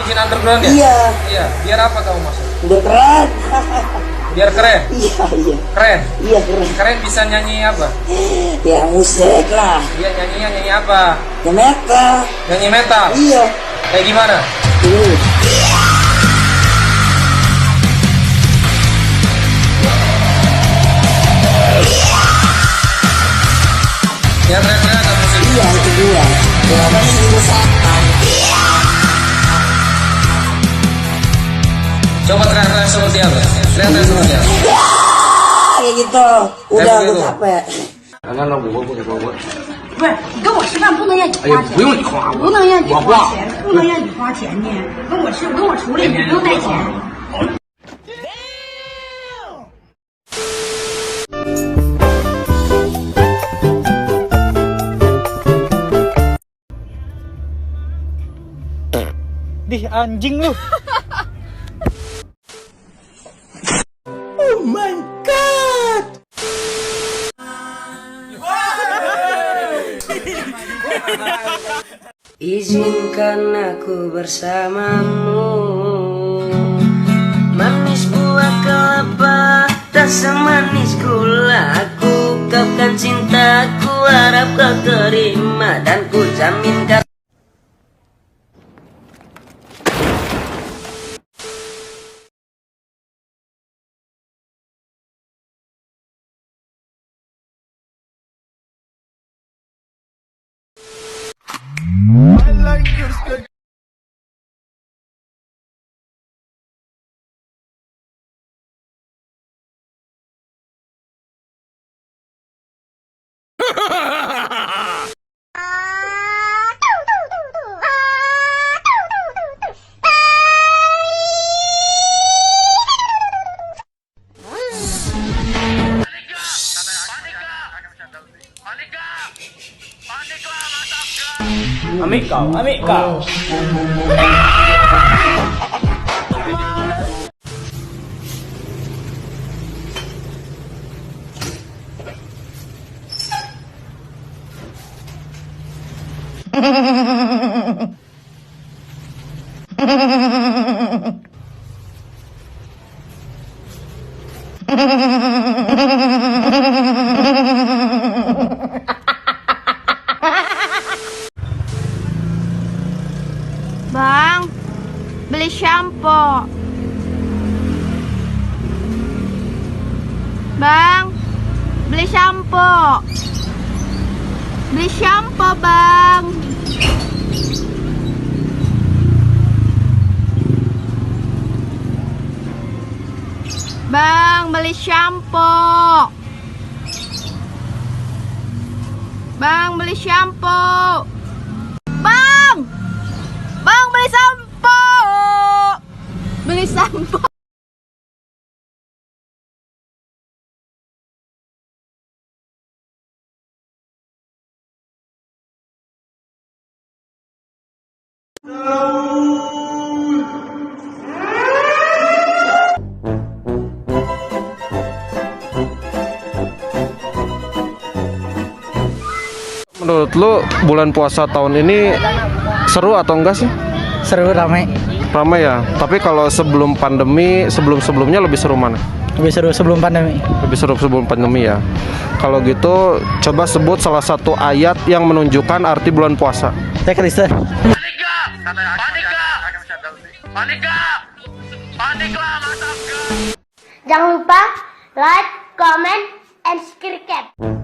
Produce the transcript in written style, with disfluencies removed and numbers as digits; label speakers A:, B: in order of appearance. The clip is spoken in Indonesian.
A: Bikin underground ya?
B: Iya.
A: Iya. Biar apa kamu masuk?
B: Udah keren.
A: Biar keren.
B: Iya, iya.
A: Keren.
B: Iya, keren.
A: Keren bisa nyanyi apa?
B: Ya musik lah.
A: Iya nyanyinya nyanyi apa?
B: Ya metal.
A: Nyanyi metal.
B: Iya.
A: Kayak gimana?
B: Ini.
A: Ya teriak-teriak atau musik?
B: Iya, itu dia. Kenapa sih usahakan?
A: Coba teriak-teriak seperti apa? Teriak-teriak seperti apa?
B: Kayak gitu. Udah aku capek.
C: 不是，你跟我吃饭不能让你花钱，
A: 不用你花，
C: 不能让你花钱，不能让你花钱呢。跟我吃，跟我处理，你不用带钱。
D: Dih anjing lu.
B: Oh my god.
E: Izinkan aku bersamamu, manis buah kelapa, rasa manis gula. Aku ungkapkan cintaku, harap kau terima, dan ku jaminkan.
D: Amik kau.
F: Bang, beli shampoo. Bang, beli shampoo. Beli shampoo, Bang. Bang, beli shampoo. Bang, beli shampoo. Bang! Bang, beli sampo. Beli sampo.
G: Menurut lu bulan puasa tahun ini seru atau enggak sih?
D: Seru, ramai.
G: Ramai ya. Tapi kalau sebelum pandemi, sebelum-sebelumnya lebih seru mana?
D: Lebih seru sebelum pandemi.
G: Lebih seru sebelum pandemi ya. Kalau gitu coba sebut salah satu ayat yang menunjukkan arti bulan puasa.
D: Saya Kristen.
A: Panika!
H: Jangan lupa like, comment, and subscribe.